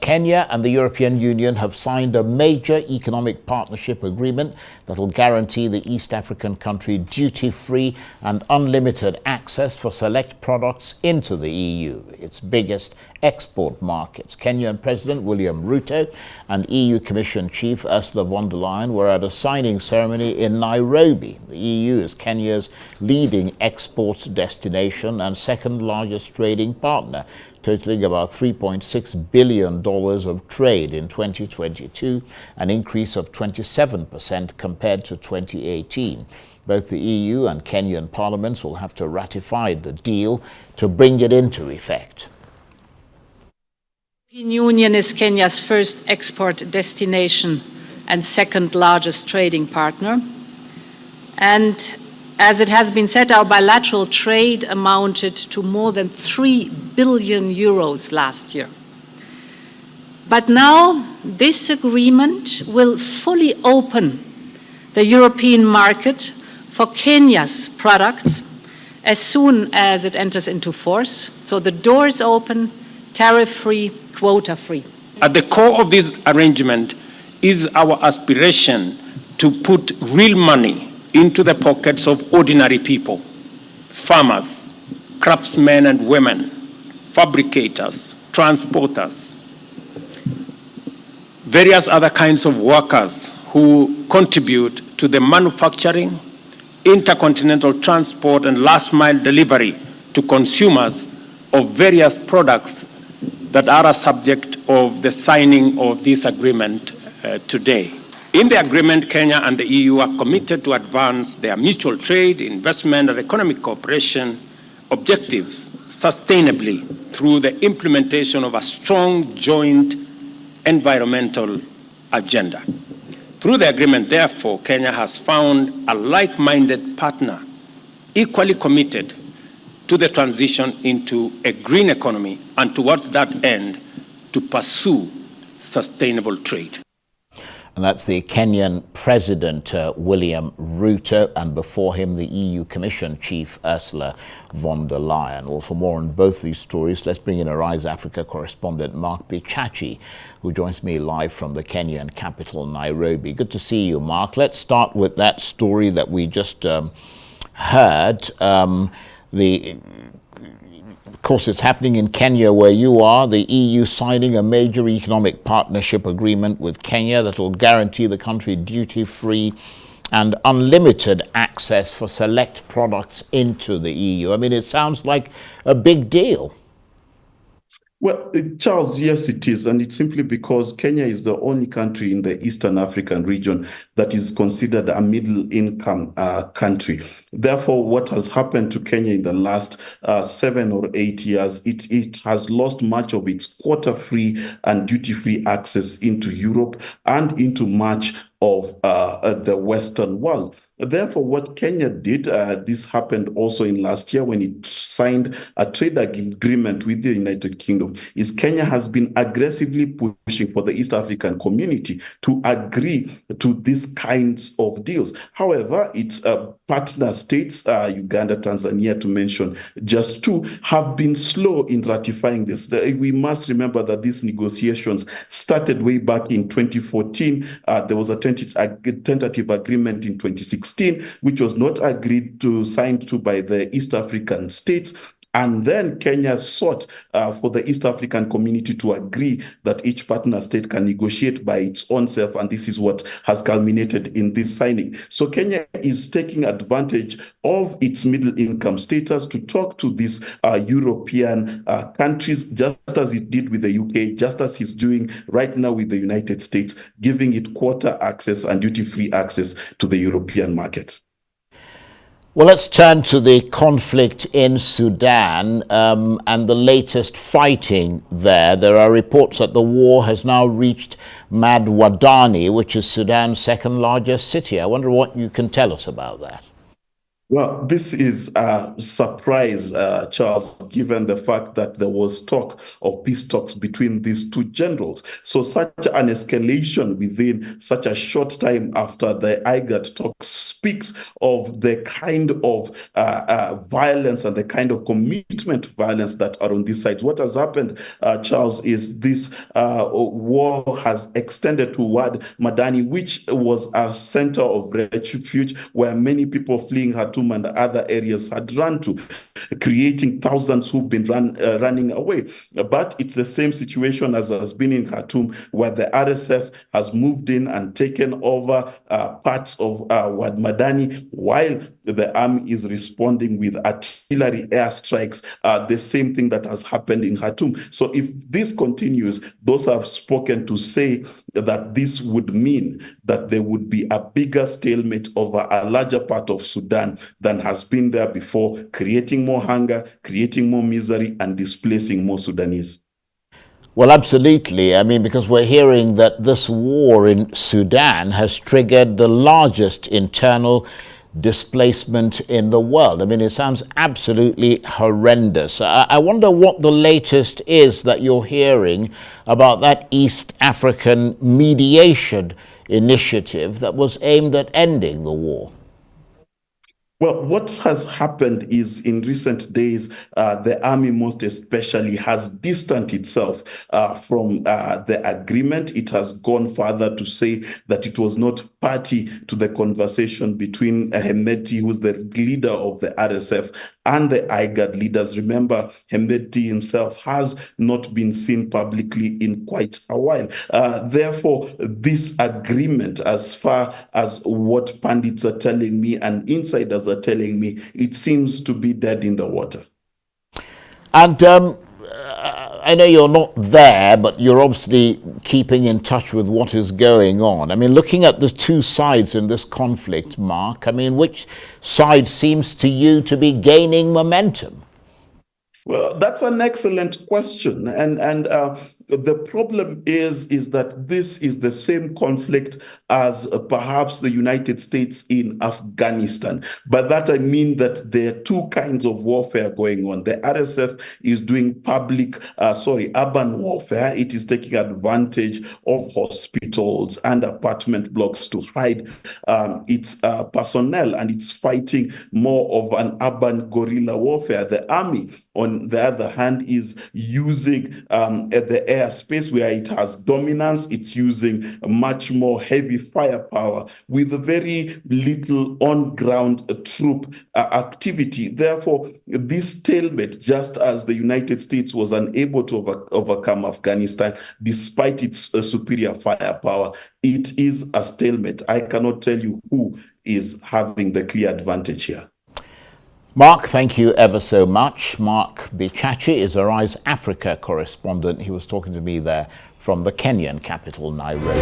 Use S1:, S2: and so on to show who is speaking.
S1: Kenya and the European Union have signed a major economic partnership agreement that will guarantee the East African country duty-free and unlimited access for select products into the EU, its biggest export markets. Kenyan President William Ruto and EU Commission Chief Ursula von der Leyen were at a signing ceremony in Nairobi. The EU is Kenya's leading export destination and second largest trading partner, totaling about $3.6 billion of trade in 2022, an increase of 27% compared to 2018. Both the EU and Kenyan parliaments will have to ratify the deal to bring it into effect.
S2: The European Union is Kenya's first export destination and second largest trading partner. And as it has been said, our bilateral trade amounted to more than 3 billion euros last year. But now this agreement will fully open the European market for Kenya's products as soon as it enters into force. So the door is open, tariff-free, quota-free.
S3: At the core of this arrangement is our aspiration to put real money into the pockets of ordinary people, farmers, craftsmen and women, fabricators, transporters, various other kinds of workers who contribute to the manufacturing, intercontinental transport and last-mile delivery to consumers of various products that are a subject of the signing of this agreement today. In the agreement, Kenya and the EU have committed to advance their mutual trade, investment, and economic cooperation objectives sustainably through the implementation of a strong joint environmental agenda. Through the agreement, therefore, Kenya has found a like-minded partner equally committed to the transition into a green economy and towards that end to pursue sustainable trade.
S1: And that's the Kenyan President, William Ruto, and before him, the EU Commission Chief, Ursula von der Leyen. Well, for more on both these stories, let's bring in Arise Africa correspondent Mark Bichachi, who joins me live from the Kenyan capital, Nairobi. Good to see you, Mark. Let's start with that story that we just heard. Of course, it's happening in Kenya where you are, the EU signing a major economic partnership agreement with Kenya that will guarantee the country duty-free and unlimited access for select products into the EU. I mean, it sounds like a big deal.
S4: Well, Charles, yes, it is. And it's simply because Kenya is the only country in the Eastern African region that is considered a middle-income country. Therefore, what has happened to Kenya in the last 7 or 8 years, it has lost much of its quota-free and duty-free access into Europe and into much of the Western world. Therefore, what Kenya did, this happened also in last year when it signed a trade agreement with the United Kingdom, is Kenya has been aggressively pushing for the East African community to agree to these kinds of deals. However, its partner states, Uganda, Tanzania, to mention just two, have been slow in ratifying this. We must remember that these negotiations started way back in 2014. There was a tentative agreement in 2016, which was not signed to by the East African states. And then Kenya sought for the East African community to agree that each partner state can negotiate by its own self. And this is what has culminated in this signing. So Kenya is taking advantage of its middle income status to talk to these European countries, just as it did with the UK, just as it's doing right now with the United States, giving it quota access and duty-free access to the European market.
S1: Well, let's turn to the conflict in Sudan and the latest fighting there. There are reports that the war has now reached Madwadani, which is Sudan's second largest city. I wonder what you can tell us about that.
S4: Well, this is a surprise, Charles, given the fact that there was talk of peace talks between these two generals. So such an escalation within such a short time after the IGAD talks speaks of the kind of violence and the kind of commitment to violence that are on these sides. What has happened, Charles, is this war has extended toward Madani, which was a center of refuge where many people fleeing Khartoum and other areas had run to, creating thousands who've been running away. But it's the same situation as has been in Khartoum, where the RSF has moved in and taken over parts of Wad Madani, while the army is responding with artillery airstrikes, the same thing that has happened in Khartoum. So if this continues, those have spoken to say that this would mean that there would be a bigger stalemate over a larger part of Sudan than has been there before, creating more hunger, creating more misery, and displacing more Sudanese.
S1: Well, absolutely. I mean, because we're hearing that this war in Sudan has triggered the largest internal displacement in the world. I mean, it sounds absolutely horrendous. I wonder what the latest is that you're hearing about that East African mediation initiative that was aimed at ending the war.
S4: Well, what has happened is in recent days, the army most especially has distanced itself from the agreement. It has gone further to say that it was not party to the conversation between Hemedti, who's the leader of the RSF, and the IGAD leaders. Remember, Hemedti himself has not been seen publicly in quite a while. Therefore, this agreement, as far as what pundits are telling me and insiders are telling me, it seems to be dead in the water.
S1: And I know you're not there, but you're obviously keeping in touch with what is going on. I mean, looking at the two sides in this conflict, Mark, I mean, which side seems to you to be gaining momentum?
S4: Well, that's an excellent question. And the problem is that this is the same conflict as perhaps the United States in Afghanistan. By that, I mean that there are two kinds of warfare going on. The RSF is doing urban warfare. It is taking advantage of hospitals and apartment blocks to hide its personnel, and it's fighting more of an urban guerrilla warfare. The army, on the other hand, is using the airspace where it has dominance. It's using much more heavy firepower with very little on-ground troop activity. Therefore, this stalemate, just as the United States was unable to overcome Afghanistan despite its superior firepower, it is a stalemate. I cannot tell you who is having the clear advantage here.
S1: Mark, thank you ever so much. Mark Bichachi is Arise Africa correspondent. He was talking to me there from the Kenyan capital, Nairobi.